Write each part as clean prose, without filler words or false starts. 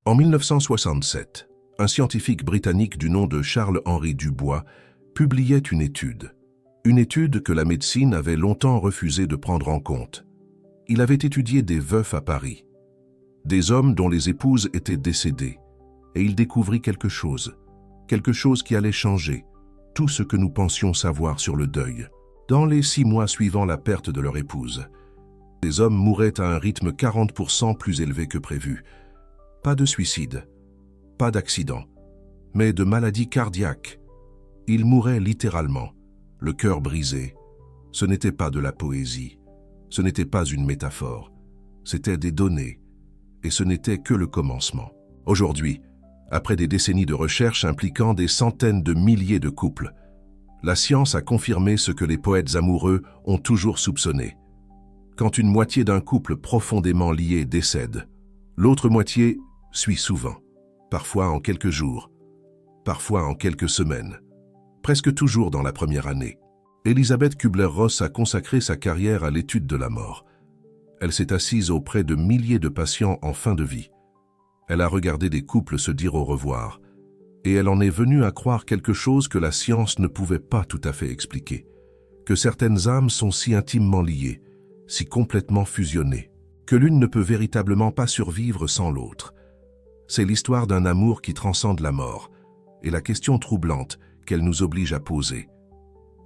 En 1967, un scientifique britannique du nom de Charles-Henri Dubois publiait une étude que la médecine avait longtemps refusé de prendre en compte. Il avait étudié des veufs à Paris, des hommes dont les épouses étaient décédées, et il découvrit quelque chose qui allait changer tout ce que nous pensions savoir sur le deuil. Dans les 6 mois suivant la perte de leur épouse, les hommes mouraient à un rythme 40% plus élevé que prévu. Pas de suicide, pas d'accident, mais de maladie cardiaque. Ils mouraient littéralement, le cœur brisé. Ce n'était pas de la poésie, ce n'était pas une métaphore, c'était des données, et ce n'était que le commencement. Aujourd'hui, après des décennies de recherche impliquant des centaines de milliers de couples, la science a confirmé ce que les poètes amoureux ont toujours soupçonné. Quand une moitié d'un couple profondément lié décède, l'autre moitié suit souvent, parfois en quelques jours, parfois en quelques semaines, presque toujours dans la première année. Elisabeth Kubler-Ross a consacré sa carrière à l'étude de la mort. Elle s'est assise auprès de milliers de patients en fin de vie. Elle a regardé des couples se dire au revoir, et elle en est venue à croire quelque chose que la science ne pouvait pas tout à fait expliquer, que certaines âmes sont si intimement liées, si complètement fusionnées, que l'une ne peut véritablement pas survivre sans l'autre. C'est l'histoire d'un amour qui transcende la mort, et la question troublante qu'elle nous oblige à poser.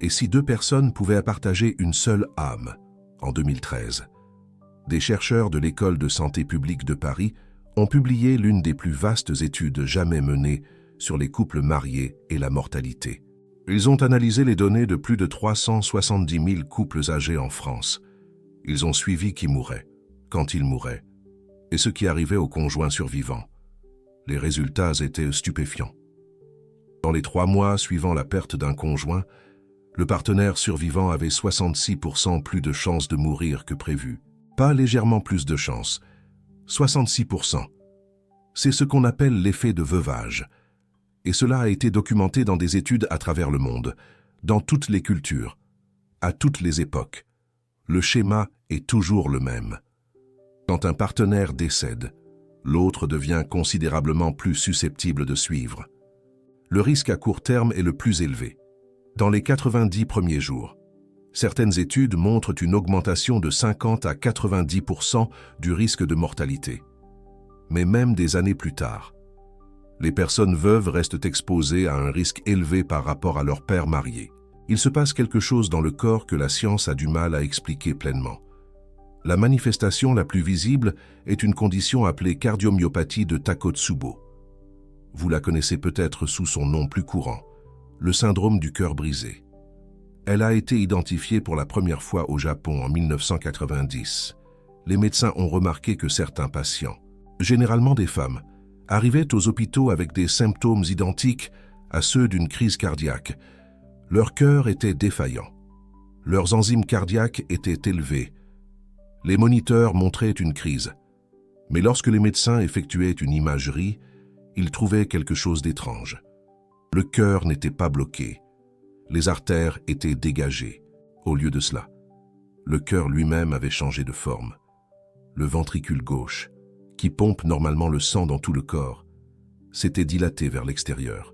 Et si 2 personnes pouvaient partager une seule âme, en 2013? Des chercheurs de l'École de santé publique de Paris ont publié l'une des plus vastes études jamais menées sur les couples mariés et la mortalité. Ils ont analysé les données de plus de 370 000 couples âgés en France. Ils ont suivi qui mourait, quand il mourait, et ce qui arrivait aux conjoints survivants. Les résultats étaient stupéfiants. Dans les 3 mois suivant la perte d'un conjoint, le partenaire survivant avait 66% plus de chances de mourir que prévu. Pas légèrement plus de chances, 66%. C'est ce qu'on appelle l'effet de veuvage. Et cela a été documenté dans des études à travers le monde, dans toutes les cultures, à toutes les époques. Le schéma est toujours le même. Quand un partenaire décède, l'autre devient considérablement plus susceptible de suivre. Le risque à court terme est le plus élevé. Dans les 90 premiers jours, certaines études montrent une augmentation de 50 à 90% du risque de mortalité. Mais même des années plus tard, les personnes veuves restent exposées à un risque élevé par rapport à leur père marié. Il se passe quelque chose dans le corps que la science a du mal à expliquer pleinement. La manifestation la plus visible est une condition appelée cardiomyopathie de Takotsubo. Vous la connaissez peut-être sous son nom plus courant, le syndrome du cœur brisé. Elle a été identifiée pour la première fois au Japon en 1990. Les médecins ont remarqué que certains patients, généralement des femmes, arrivaient aux hôpitaux avec des symptômes identiques à ceux d'une crise cardiaque. Leur cœur était défaillant. Leurs enzymes cardiaques étaient élevées. Les moniteurs montraient une crise. Mais lorsque les médecins effectuaient une imagerie, ils trouvaient quelque chose d'étrange. Le cœur n'était pas bloqué. Les artères étaient dégagées. Au lieu de cela, le cœur lui-même avait changé de forme. Le ventricule gauche, qui pompe normalement le sang dans tout le corps, s'était dilaté vers l'extérieur.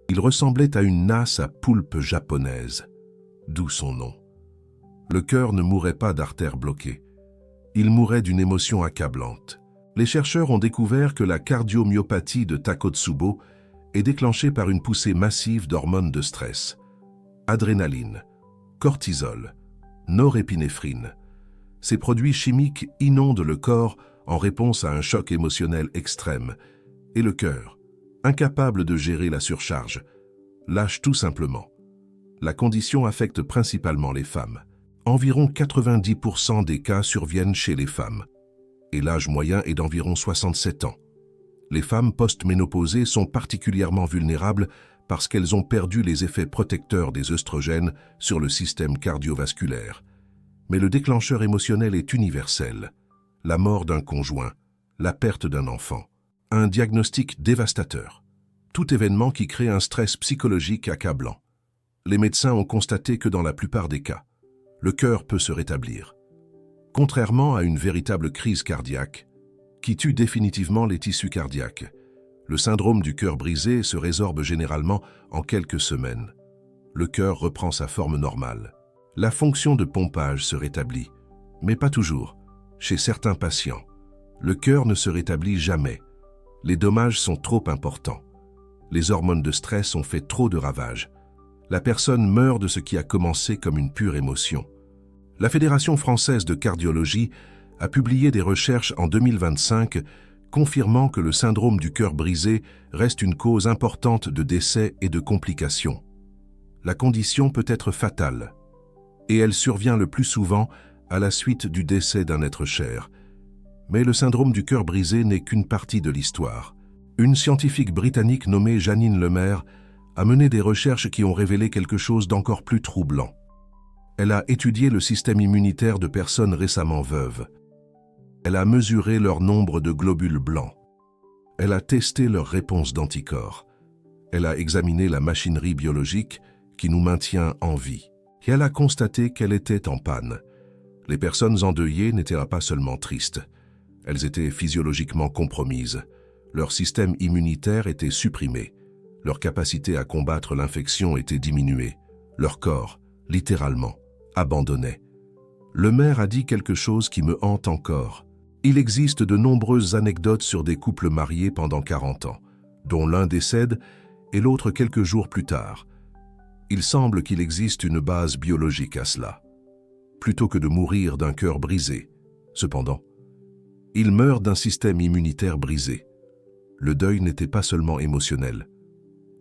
Il ressemblait à une nasse à poulpe japonaise, d'où son nom. Le cœur ne mourait pas d'artères bloquées. Il mourait d'une émotion accablante. Les chercheurs ont découvert que la cardiomyopathie de Takotsubo est déclenchée par une poussée massive d'hormones de stress. Adrénaline, cortisol, norépinéphrine. Ces produits chimiques inondent le corps en réponse à un choc émotionnel extrême. Et le cœur, incapable de gérer la surcharge, lâche tout simplement. La condition affecte principalement les femmes. Environ 90% des cas surviennent chez les femmes. Et l'âge moyen est d'environ 67 ans. Les femmes post-ménopausées sont particulièrement vulnérables parce qu'elles ont perdu les effets protecteurs des œstrogènes sur le système cardiovasculaire. Mais le déclencheur émotionnel est universel. La mort d'un conjoint, la perte d'un enfant, un diagnostic dévastateur. Tout événement qui crée un stress psychologique accablant. Les médecins ont constaté que dans la plupart des cas, le cœur peut se rétablir. Contrairement à une véritable crise cardiaque, qui tue définitivement les tissus cardiaques. Le syndrome du cœur brisé se résorbe généralement en quelques semaines. Le cœur reprend sa forme normale. La fonction de pompage se rétablit, mais pas toujours. Chez certains patients, le cœur ne se rétablit jamais. Les dommages sont trop importants. Les hormones de stress ont fait trop de ravages. La personne meurt de ce qui a commencé comme une pure émotion. La Fédération française de cardiologie a publié des recherches en 2025 confirmant que le syndrome du cœur brisé reste une cause importante de décès et de complications. La condition peut être fatale, et elle survient le plus souvent à la suite du décès d'un être cher. Mais le syndrome du cœur brisé n'est qu'une partie de l'histoire. Une scientifique britannique nommée Janine Lemaire a mené des recherches qui ont révélé quelque chose d'encore plus troublant. Elle a étudié le système immunitaire de personnes récemment veuves. Elle a mesuré leur nombre de globules blancs. Elle a testé leur réponse d'anticorps. Elle a examiné la machinerie biologique qui nous maintient en vie. Et elle a constaté qu'elle était en panne. Les personnes endeuillées n'étaient pas seulement tristes. Elles étaient physiologiquement compromises. Leur système immunitaire était supprimé. Leur capacité à combattre l'infection était diminuée. Leur corps, littéralement, abandonnait. Lemaire a dit quelque chose qui me hante encore. Il existe de nombreuses anecdotes sur des couples mariés pendant 40 ans, dont l'un décède et l'autre quelques jours plus tard. Il semble qu'il existe une base biologique à cela. Plutôt que de mourir d'un cœur brisé, cependant, il meurt d'un système immunitaire brisé. Le deuil n'était pas seulement émotionnel,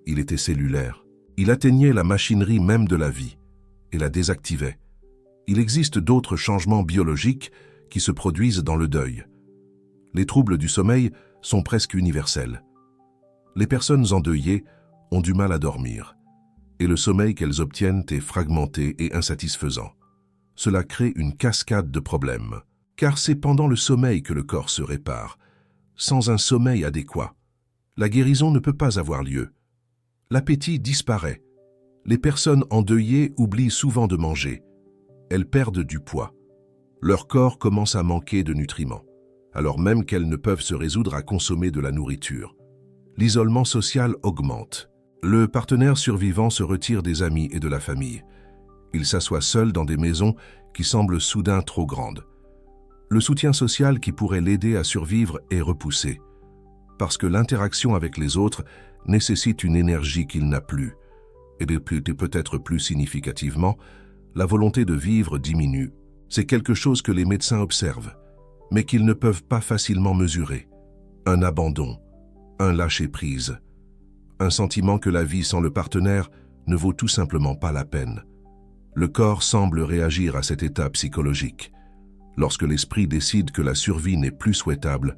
il était cellulaire. Il atteignait la machinerie même de la vie et la désactivait. Il existe d'autres changements biologiques qui se produisent dans le deuil. Les troubles du sommeil sont presque universels. Les personnes endeuillées ont du mal à dormir, et le sommeil qu'elles obtiennent est fragmenté et insatisfaisant. Cela crée une cascade de problèmes, car c'est pendant le sommeil que le corps se répare. Sans un sommeil adéquat, la guérison ne peut pas avoir lieu. L'appétit disparaît. Les personnes endeuillées oublient souvent de manger. Elles perdent du poids. Leur corps commence à manquer de nutriments, alors même qu'elles ne peuvent se résoudre à consommer de la nourriture. L'isolement social augmente. Le partenaire survivant se retire des amis et de la famille. Il s'assoit seul dans des maisons qui semblent soudain trop grandes. Le soutien social qui pourrait l'aider à survivre est repoussé, parce que l'interaction avec les autres nécessite une énergie qu'il n'a plus, et peut-être plus significativement, la volonté de vivre diminue. C'est quelque chose que les médecins observent, mais qu'ils ne peuvent pas facilement mesurer. Un abandon, un lâcher-prise, un sentiment que la vie sans le partenaire ne vaut tout simplement pas la peine. Le corps semble réagir à cet état psychologique. Lorsque l'esprit décide que la survie n'est plus souhaitable,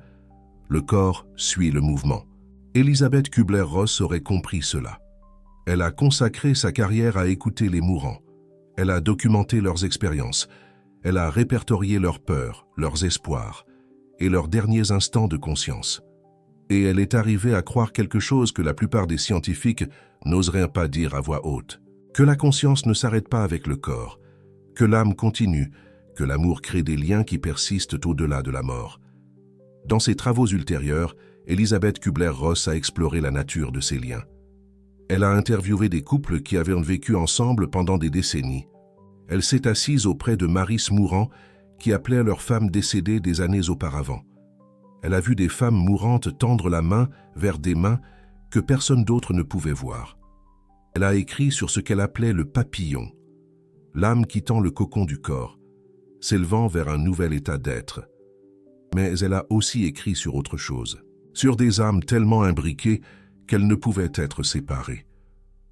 le corps suit le mouvement. Elisabeth Kubler-Ross aurait compris cela. Elle a consacré sa carrière à écouter les mourants. Elle a documenté leurs expériences. Elle a répertorié leurs peurs, leurs espoirs et leurs derniers instants de conscience. Et elle est arrivée à croire quelque chose que la plupart des scientifiques n'oseraient pas dire à voix haute. Que la conscience ne s'arrête pas avec le corps, que l'âme continue, que l'amour crée des liens qui persistent au-delà de la mort. Dans ses travaux ultérieurs, Elisabeth Kubler-Ross a exploré la nature de ces liens. Elle a interviewé des couples qui avaient vécu ensemble pendant des décennies. Elle s'est assise auprès de maris mourants qui appelaient leurs femmes décédées des années auparavant. Elle a vu des femmes mourantes tendre la main vers des mains que personne d'autre ne pouvait voir. Elle a écrit sur ce qu'elle appelait le papillon, l'âme quittant le cocon du corps, s'élevant vers un nouvel état d'être. Mais elle a aussi écrit sur autre chose, sur des âmes tellement imbriquées qu'elles ne pouvaient être séparées.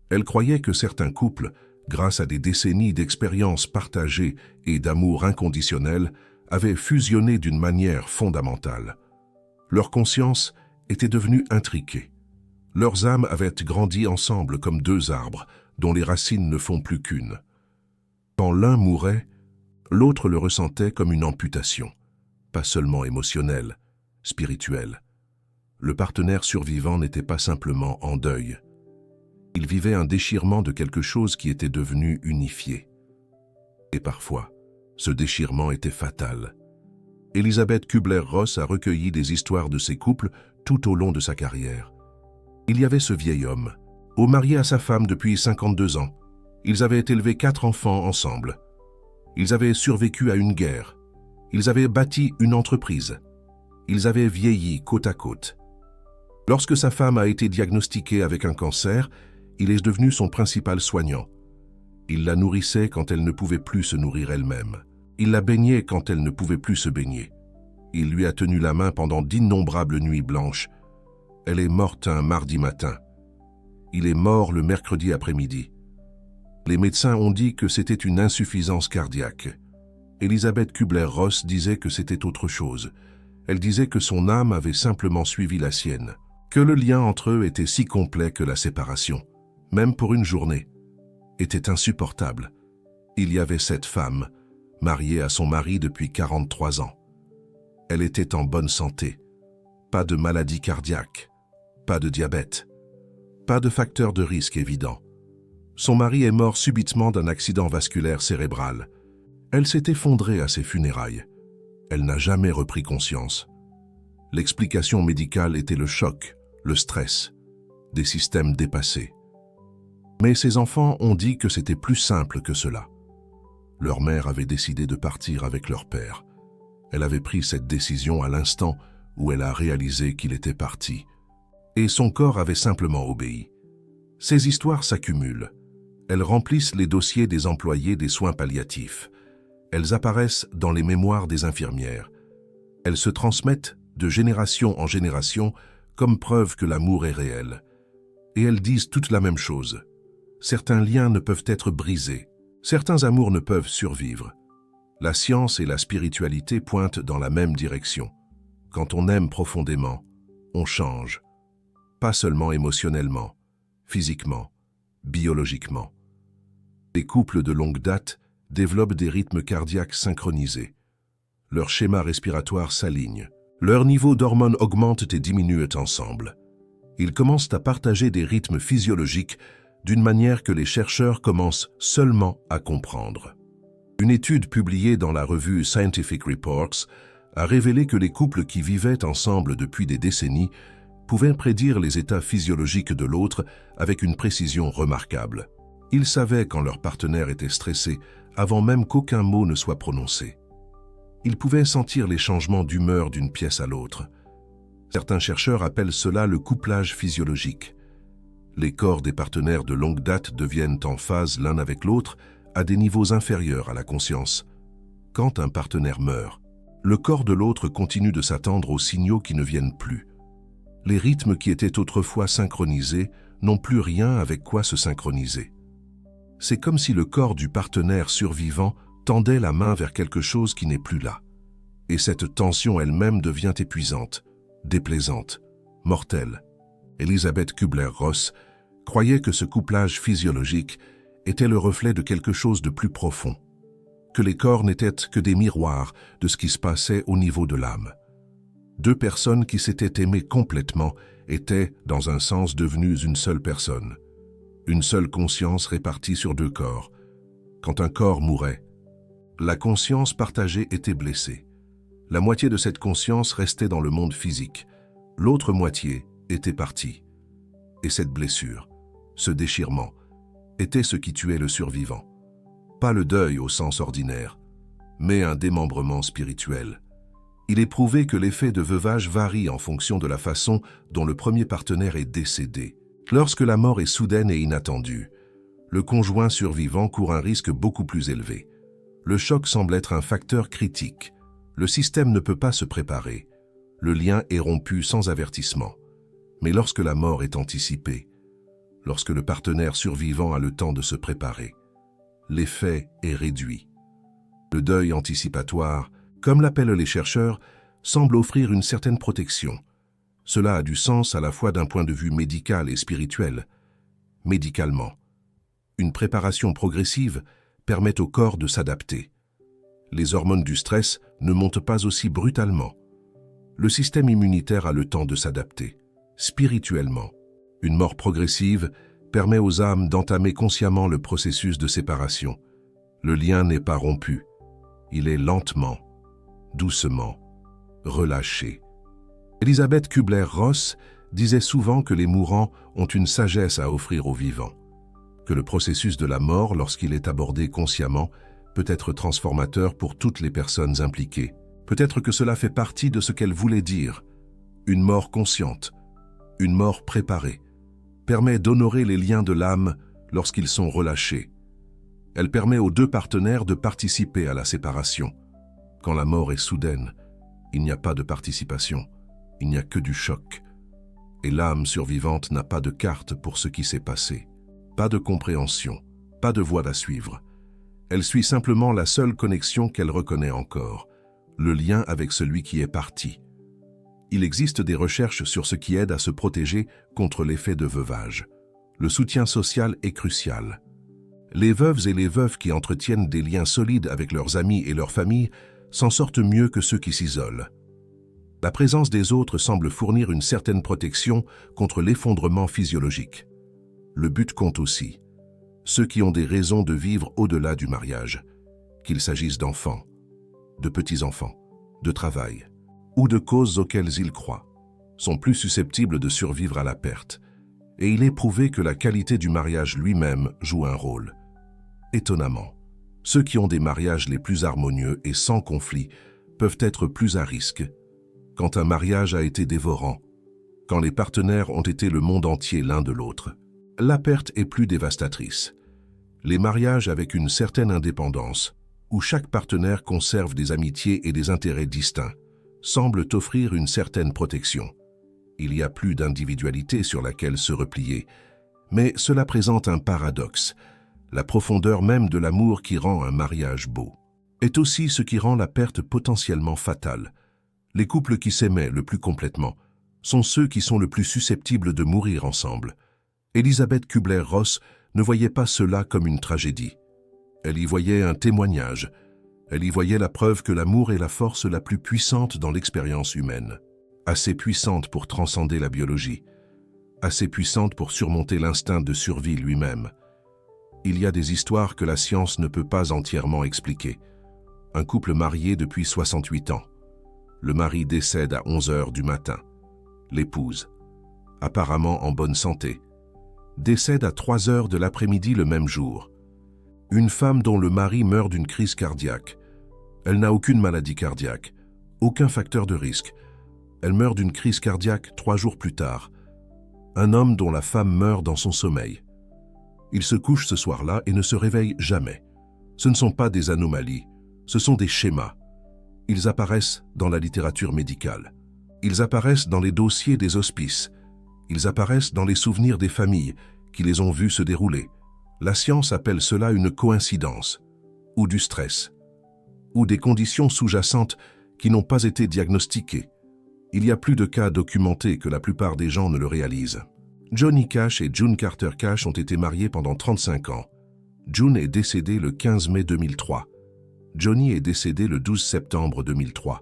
Elle croyait que certains couples, grâce à des décennies d'expériences partagées et d'amour inconditionnel, avaient fusionné d'une manière fondamentale. Leur conscience était devenue intriquée. Leurs âmes avaient grandi ensemble comme deux arbres dont les racines ne font plus qu'une. Quand l'un mourait, l'autre le ressentait comme une amputation, pas seulement émotionnelle, spirituelle. Le partenaire survivant n'était pas simplement en deuil. Il vivait un déchirement de quelque chose qui était devenu unifié. Et parfois, ce déchirement était fatal. Elisabeth Kubler-Ross a recueilli des histoires de ces couples tout au long de sa carrière. Il y avait ce vieil homme, marié à sa femme depuis 52 ans. Ils avaient élevé 4 enfants ensemble. Ils avaient survécu à une guerre. Ils avaient bâti une entreprise. Ils avaient vieilli côte à côte. Lorsque sa femme a été diagnostiquée avec un cancer, il est devenu son principal soignant. Il la nourrissait quand elle ne pouvait plus se nourrir elle-même. Il la baignait quand elle ne pouvait plus se baigner. Il lui a tenu la main pendant d'innombrables nuits blanches. Elle est morte un mardi matin. Il est mort le mercredi après-midi. Les médecins ont dit que c'était une insuffisance cardiaque. Elisabeth Kubler-Ross disait que c'était autre chose. Elle disait que son âme avait simplement suivi la sienne, que le lien entre eux était si complet que la séparation, même pour une journée, était insupportable. Il y avait cette femme, mariée à son mari depuis 43 ans. Elle était en bonne santé. Pas de maladie cardiaque, pas de diabète, pas de facteur de risque évident. Son mari est mort subitement d'un accident vasculaire cérébral. Elle s'est effondrée à ses funérailles. Elle n'a jamais repris conscience. L'explication médicale était le choc, le stress, des systèmes dépassés. Mais ses enfants ont dit que c'était plus simple que cela. Leur mère avait décidé de partir avec leur père. Elle avait pris cette décision à l'instant où elle a réalisé qu'il était parti. Et son corps avait simplement obéi. Ces histoires s'accumulent. Elles remplissent les dossiers des employés des soins palliatifs. Elles apparaissent dans les mémoires des infirmières. Elles se transmettent de génération en génération comme preuve que l'amour est réel. Et elles disent toutes la même chose. Certains liens ne peuvent être brisés. Certains amours ne peuvent survivre. La science et la spiritualité pointent dans la même direction. Quand on aime profondément, on change. Pas seulement émotionnellement, physiquement, biologiquement. Les couples de longue date développent des rythmes cardiaques synchronisés. Leur schéma respiratoire s'aligne. Leur niveau d'hormones augmente et diminue ensemble. Ils commencent à partager des rythmes physiologiques d'une manière que les chercheurs commencent seulement à comprendre. Une étude publiée dans la revue Scientific Reports a révélé que les couples qui vivaient ensemble depuis des décennies pouvaient prédire les états physiologiques de l'autre avec une précision remarquable. Ils savaient quand leur partenaire était stressé avant même qu'aucun mot ne soit prononcé. Ils pouvaient sentir les changements d'humeur d'une pièce à l'autre. Certains chercheurs appellent cela le couplage physiologique. Les corps des partenaires de longue date deviennent en phase l'un avec l'autre à des niveaux inférieurs à la conscience. Quand un partenaire meurt, le corps de l'autre continue de s'attendre aux signaux qui ne viennent plus. Les rythmes qui étaient autrefois synchronisés n'ont plus rien avec quoi se synchroniser. C'est comme si le corps du partenaire survivant tendait la main vers quelque chose qui n'est plus là. Et cette tension elle-même devient épuisante, déplaisante, mortelle. Elisabeth Kubler-Ross croyait que ce couplage physiologique était le reflet de quelque chose de plus profond, que les corps n'étaient que des miroirs de ce qui se passait au niveau de l'âme. Deux personnes qui s'étaient aimées complètement étaient, dans un sens, devenues une seule personne. Une seule conscience répartie sur deux corps. Quand un corps mourait, la conscience partagée était blessée. La moitié de cette conscience restait dans le monde physique. L'autre moitié était partie. Et cette blessure, ce déchirement, était ce qui tuait le survivant. Pas le deuil au sens ordinaire, mais un démembrement spirituel. Il est prouvé que l'effet de veuvage varie en fonction de la façon dont le premier partenaire est décédé. Lorsque la mort est soudaine et inattendue, le conjoint survivant court un risque beaucoup plus élevé. Le choc semble être un facteur critique. Le système ne peut pas se préparer. Le lien est rompu sans avertissement. Mais lorsque la mort est anticipée, lorsque le partenaire survivant a le temps de se préparer, l'effet est réduit. Le deuil anticipatoire, comme l'appellent les chercheurs, semble offrir une certaine protection. Cela a du sens à la fois d'un point de vue médical et spirituel. Médicalement, une préparation progressive permet au corps de s'adapter. Les hormones du stress ne montent pas aussi brutalement. Le système immunitaire a le temps de s'adapter. Spirituellement, une mort progressive permet aux âmes d'entamer consciemment le processus de séparation. Le lien n'est pas rompu. Il est lentement, doucement, relâché. Elisabeth Kubler-Ross disait souvent que les mourants ont une sagesse à offrir aux vivants, que le processus de la mort, lorsqu'il est abordé consciemment, peut être transformateur pour toutes les personnes impliquées. Peut-être que cela fait partie de ce qu'elle voulait dire. Une mort consciente, une mort préparée, permet d'honorer les liens de l'âme lorsqu'ils sont relâchés. Elle permet aux deux partenaires de participer à la séparation. Quand la mort est soudaine, il n'y a pas de participation, il n'y a que du choc. Et l'âme survivante n'a pas de carte pour ce qui s'est passé. Pas de compréhension, pas de voie à suivre. Elle suit simplement la seule connexion qu'elle reconnaît encore, le lien avec celui qui est parti. Il existe des recherches sur ce qui aide à se protéger contre l'effet de veuvage. Le soutien social est crucial. Les veuves et les veufs qui entretiennent des liens solides avec leurs amis et leurs familles s'en sortent mieux que ceux qui s'isolent. La présence des autres semble fournir une certaine protection contre l'effondrement physiologique. Le but compte aussi. Ceux qui ont des raisons de vivre au-delà du mariage, qu'il s'agisse d'enfants, de petits-enfants, de travail ou de causes auxquelles ils croient, sont plus susceptibles de survivre à la perte. Et il est prouvé que la qualité du mariage lui-même joue un rôle. Étonnamment, ceux qui ont des mariages les plus harmonieux et sans conflit peuvent être plus à risque. Quand un mariage a été dévorant, quand les partenaires ont été le monde entier l'un de l'autre, la perte est plus dévastatrice. Les mariages avec une certaine indépendance, où chaque partenaire conserve des amitiés et des intérêts distincts, semblent offrir une certaine protection. Il y a plus d'individualité sur laquelle se replier, mais cela présente un paradoxe. La profondeur même de l'amour qui rend un mariage beau est aussi ce qui rend la perte potentiellement fatale. Les couples qui s'aimaient le plus complètement sont ceux qui sont le plus susceptibles de mourir ensemble. Elisabeth Kubler-Ross ne voyait pas cela comme une tragédie. Elle y voyait un témoignage. Elle y voyait la preuve que l'amour est la force la plus puissante dans l'expérience humaine. Assez puissante pour transcender la biologie, assez puissante pour surmonter l'instinct de survie lui-même. Il y a des histoires que la science ne peut pas entièrement expliquer. Un couple marié depuis 68 ans. Le mari décède à 11 heures du matin. L'épouse, apparemment en bonne santé, décède à 3 heures de l'après-midi le même jour. Une femme dont le mari meurt d'une crise cardiaque. Elle n'a aucune maladie cardiaque, aucun facteur de risque. Elle meurt d'une crise cardiaque 3 jours plus tard. Un homme dont la femme meurt dans son sommeil. Il se couche ce soir-là et ne se réveille jamais. Ce ne sont pas des anomalies, ce sont des schémas. Ils apparaissent dans la littérature médicale. Ils apparaissent dans les dossiers des hospices. Ils apparaissent dans les souvenirs des familles qui les ont vus se dérouler. La science appelle cela une coïncidence, ou du stress, ou des conditions sous-jacentes qui n'ont pas été diagnostiquées. Il y a plus de cas documentés que la plupart des gens ne le réalisent. Johnny Cash et June Carter Cash ont été mariés pendant 35 ans. June est décédée le 15 mai 2003. Johnny est décédé le 12 septembre 2003,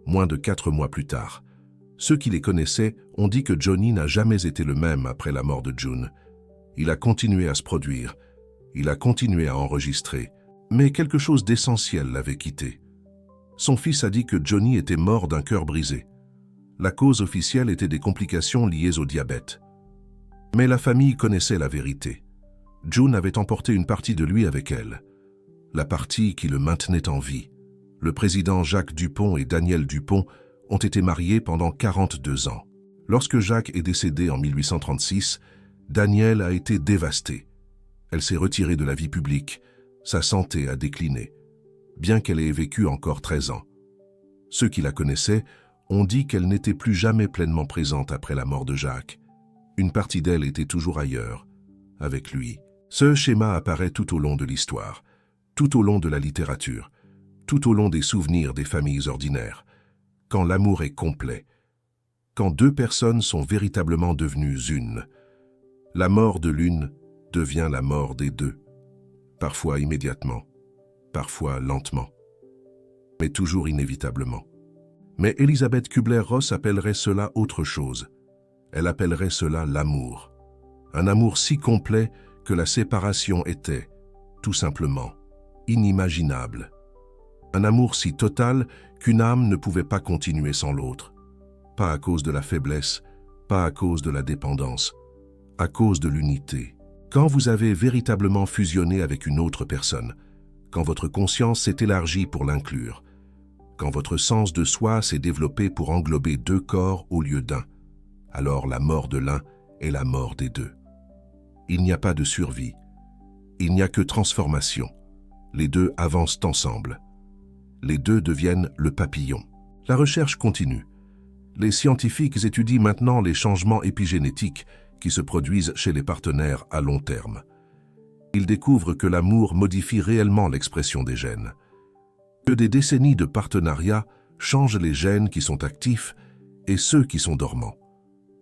moins de 4 mois plus tard. Ceux qui les connaissaient ont dit que Johnny n'a jamais été le même après la mort de June. Il a continué à se produire, il a continué à enregistrer, mais quelque chose d'essentiel l'avait quitté. Son fils a dit que Johnny était mort d'un cœur brisé. La cause officielle était des complications liées au diabète. Mais la famille connaissait la vérité. June avait emporté une partie de lui avec elle, la partie qui le maintenait en vie. Le président Jacques Dupont et Danielle Dupont ont été mariés pendant 42 ans. Lorsque Jacques est décédé en 1836, Danielle a été dévastée. Elle s'est retirée de la vie publique, sa santé a décliné, bien qu'elle ait vécu encore 13 ans. Ceux qui la connaissaient ont dit qu'elle n'était plus jamais pleinement présente après la mort de Jacques. Une partie d'elle était toujours ailleurs, avec lui. Ce schéma apparaît tout au long de l'histoire, tout au long de la littérature, tout au long des souvenirs des familles ordinaires. Quand l'amour est complet, quand deux personnes sont véritablement devenues une, la mort de l'une devient la mort des deux, parfois immédiatement, parfois lentement, mais toujours inévitablement. Mais Elisabeth Kubler-Ross appellerait cela autre chose. Elle appellerait cela l'amour. Un amour si complet que la séparation était, tout simplement, inimaginable. Un amour si total qu'une âme ne pouvait pas continuer sans l'autre. Pas à cause de la faiblesse, pas à cause de la dépendance, à cause de l'unité. Quand vous avez véritablement fusionné avec une autre personne, quand votre conscience s'est élargie pour l'inclure, quand votre sens de soi s'est développé pour englober deux corps au lieu d'un, alors la mort de l'un est la mort des deux. Il n'y a pas de survie, il n'y a que transformation. Les deux avancent ensemble. Les deux deviennent le papillon. La recherche continue. Les scientifiques étudient maintenant les changements épigénétiques qui se produisent chez les partenaires à long terme. Ils découvrent que l'amour modifie réellement l'expression des gènes, que des décennies de partenariat changent les gènes qui sont actifs et ceux qui sont dormants.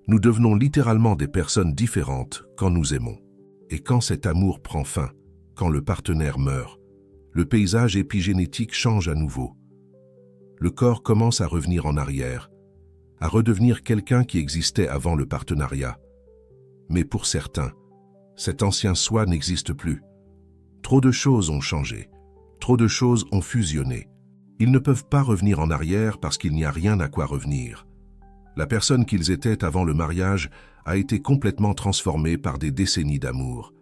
Nous devenons littéralement des personnes différentes quand nous aimons. Et quand cet amour prend fin, quand le partenaire meurt, le paysage épigénétique change à nouveau. Le corps commence à revenir en arrière, à redevenir quelqu'un qui existait avant le partenariat. Mais pour certains, cet ancien soi n'existe plus. Trop de choses ont changé, trop de choses ont fusionné. Ils ne peuvent pas revenir en arrière parce qu'il n'y a rien à quoi revenir. La personne qu'ils étaient avant le mariage a été complètement transformée par des décennies d'amour.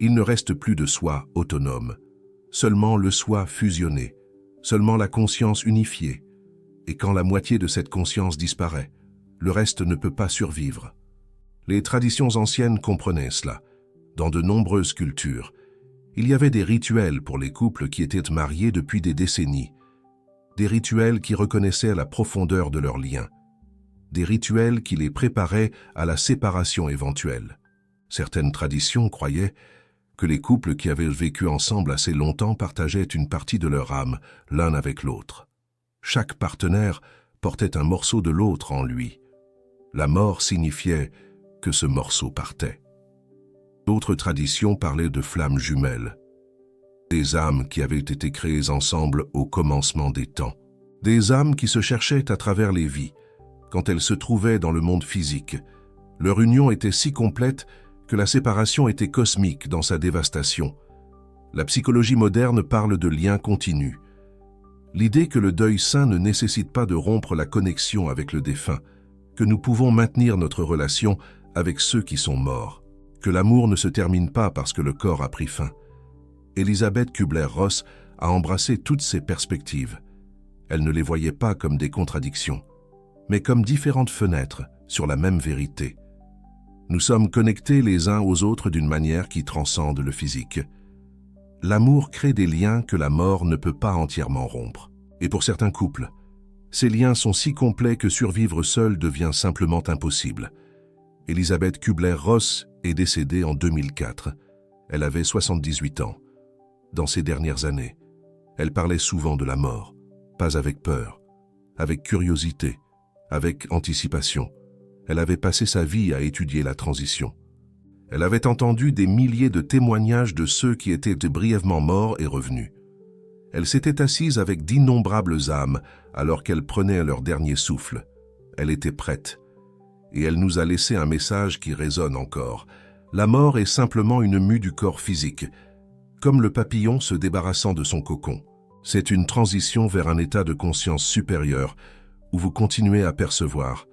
Il ne reste plus de soi autonome, seulement le soi fusionné, seulement la conscience unifiée. Et quand la moitié de cette conscience disparaît, le reste ne peut pas survivre. Les traditions anciennes comprenaient cela. Dans de nombreuses cultures, il y avait des rituels pour les couples qui étaient mariés depuis des décennies, des rituels qui reconnaissaient la profondeur de leur lien, des rituels qui les préparaient à la séparation éventuelle. Certaines traditions croyaient que les couples qui avaient vécu ensemble assez longtemps partageaient une partie de leur âme l'un avec l'autre. Chaque partenaire portait un morceau de l'autre en lui. La mort signifiait que ce morceau partait. D'autres traditions parlaient de flammes jumelles, des âmes qui avaient été créées ensemble au commencement des temps, des âmes qui se cherchaient à travers les vies, quand elles se trouvaient dans le monde physique. Leur union était si complète que la séparation était cosmique dans sa dévastation. La psychologie moderne parle de lien continu. L'idée que le deuil sain ne nécessite pas de rompre la connexion avec le défunt, que nous pouvons maintenir notre relation avec ceux qui sont morts, que l'amour ne se termine pas parce que le corps a pris fin. Elisabeth Kubler-Ross a embrassé toutes ces perspectives. Elle ne les voyait pas comme des contradictions, mais comme différentes fenêtres sur la même vérité. Nous sommes connectés les uns aux autres d'une manière qui transcende le physique. L'amour crée des liens que la mort ne peut pas entièrement rompre. Et pour certains couples, ces liens sont si complets que survivre seul devient simplement impossible. Elisabeth Kubler-Ross est décédée en 2004. Elle avait 78 ans. Dans ces dernières années, elle parlait souvent de la mort, pas avec peur, avec curiosité, avec anticipation. Elle avait passé sa vie à étudier la transition. Elle avait entendu des milliers de témoignages de ceux qui étaient brièvement morts et revenus. Elle s'était assise avec d'innombrables âmes alors qu'elle prenait leur dernier souffle. Elle était prête. Et elle nous a laissé un message qui résonne encore. La mort est simplement une mue du corps physique, comme le papillon se débarrassant de son cocon. C'est une transition vers un état de conscience supérieur où vous continuez à percevoir,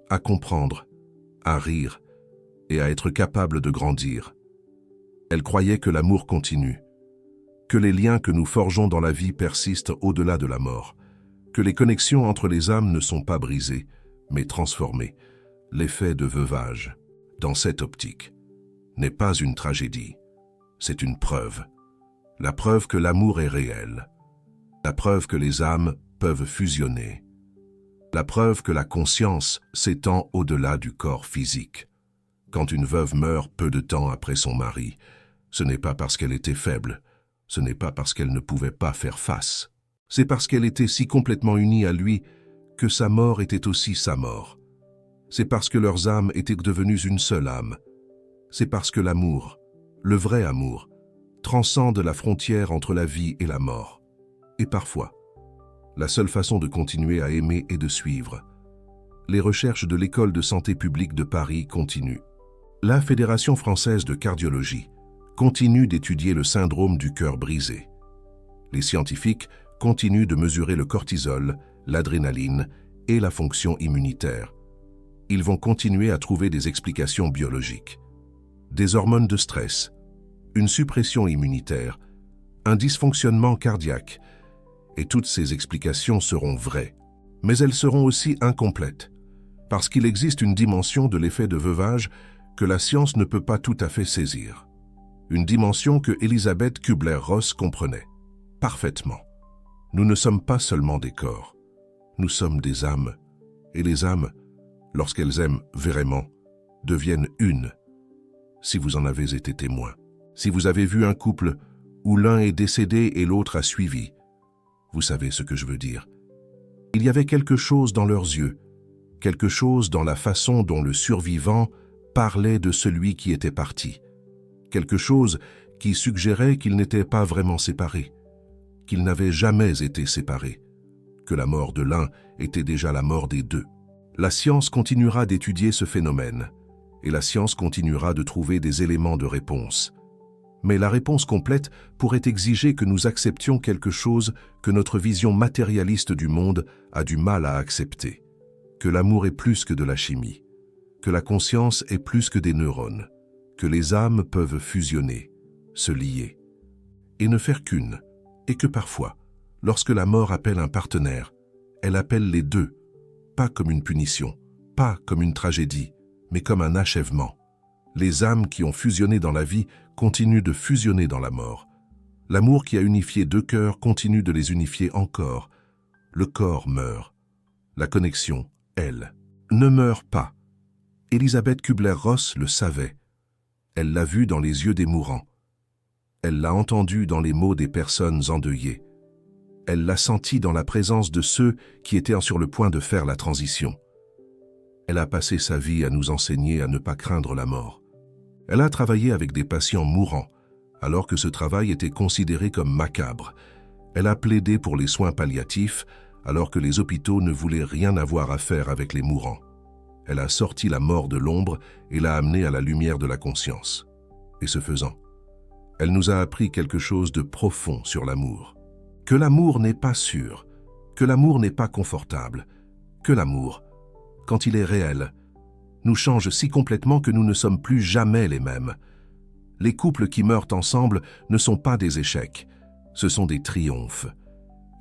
à comprendre, à rire et à être capable de grandir. Elle croyait que l'amour continue, que les liens que nous forgeons dans la vie persistent au-delà de la mort, que les connexions entre les âmes ne sont pas brisées, mais transformées. L'effet de veuvage, dans cette optique, n'est pas une tragédie, c'est une preuve. La preuve que l'amour est réel, la preuve que les âmes peuvent fusionner, la preuve que la conscience s'étend au-delà du corps physique. Quand une veuve meurt peu de temps après son mari, ce n'est pas parce qu'elle était faible, ce n'est pas parce qu'elle ne pouvait pas faire face. C'est parce qu'elle était si complètement unie à lui que sa mort était aussi sa mort. C'est parce que leurs âmes étaient devenues une seule âme. C'est parce que l'amour, le vrai amour, transcende la frontière entre la vie et la mort. Et parfois, la seule façon de continuer à aimer est de suivre. Les recherches de l'École de santé publique de Paris continuent. La Fédération française de cardiologie continue d'étudier le syndrome du cœur brisé. Les scientifiques continuent de mesurer le cortisol, l'adrénaline et la fonction immunitaire. Ils vont continuer à trouver des explications biologiques. Des hormones de stress, une suppression immunitaire, un dysfonctionnement cardiaque. Et toutes ces explications seront vraies. Mais elles seront aussi incomplètes, parce qu'il existe une dimension de l'effet de veuvage que la science ne peut pas tout à fait saisir. Une dimension que Elisabeth Kubler-Ross comprenait parfaitement. Nous ne sommes pas seulement des corps, nous sommes des âmes. Et les âmes, lorsqu'elles aiment vraiment, deviennent une. Si vous en avez été témoin, si vous avez vu un couple où l'un est décédé et l'autre a suivi, vous savez ce que je veux dire. Il y avait quelque chose dans leurs yeux, quelque chose dans la façon dont le survivant parlait de celui qui était parti, quelque chose qui suggérait qu'ils n'étaient pas vraiment séparés, qu'ils n'avaient jamais été séparés, que la mort de l'un était déjà la mort des deux. La science continuera d'étudier ce phénomène, et la science continuera de trouver des éléments de réponse. Mais la réponse complète pourrait exiger que nous acceptions quelque chose que notre vision matérialiste du monde a du mal à accepter, que l'amour est plus que de la chimie, que la conscience est plus que des neurones, que les âmes peuvent fusionner, se lier, et ne faire qu'une, et que parfois, lorsque la mort appelle un partenaire, elle appelle les deux, pas comme une punition, pas comme une tragédie, mais comme un achèvement. Les âmes qui ont fusionné dans la vie continuent de fusionner dans la mort. L'amour qui a unifié deux cœurs continue de les unifier encore. Le corps meurt. La connexion, elle, ne meurt pas. Elisabeth Kubler-Ross le savait. Elle l'a vu dans les yeux des mourants. Elle l'a entendu dans les mots des personnes endeuillées. Elle l'a senti dans la présence de ceux qui étaient sur le point de faire la transition. Elle a passé sa vie à nous enseigner à ne pas craindre la mort. Elle a travaillé avec des patients mourants, alors que ce travail était considéré comme macabre. Elle a plaidé pour les soins palliatifs, alors que les hôpitaux ne voulaient rien avoir à faire avec les mourants. Elle a sorti la mort de l'ombre et l'a amenée à la lumière de la conscience. Et ce faisant, elle nous a appris quelque chose de profond sur l'amour. Que l'amour n'est pas sûr, que l'amour n'est pas confortable, que l'amour, quand il est réel, nous change si complètement que nous ne sommes plus jamais les mêmes. Les couples qui meurent ensemble ne sont pas des échecs, ce sont des triomphes.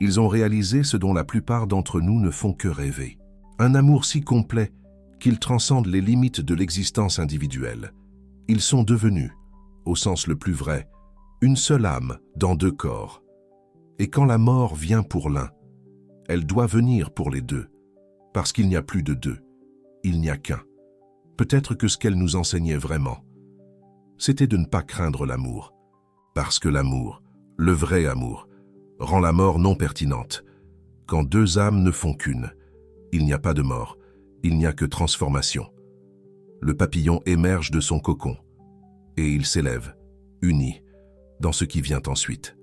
Ils ont réalisé ce dont la plupart d'entre nous ne font que rêver. Un amour si complet qu'il transcende les limites de l'existence individuelle. Ils sont devenus, au sens le plus vrai, une seule âme dans deux corps. Et quand la mort vient pour l'un, elle doit venir pour les deux, parce qu'il n'y a plus de deux, il n'y a qu'un. Peut-être que ce qu'elle nous enseignait vraiment, c'était de ne pas craindre l'amour, parce que l'amour, le vrai amour, rend la mort non pertinente. Quand deux âmes ne font qu'une, il n'y a pas de mort, il n'y a que transformation. Le papillon émerge de son cocon, et il s'élève, uni, dans ce qui vient ensuite.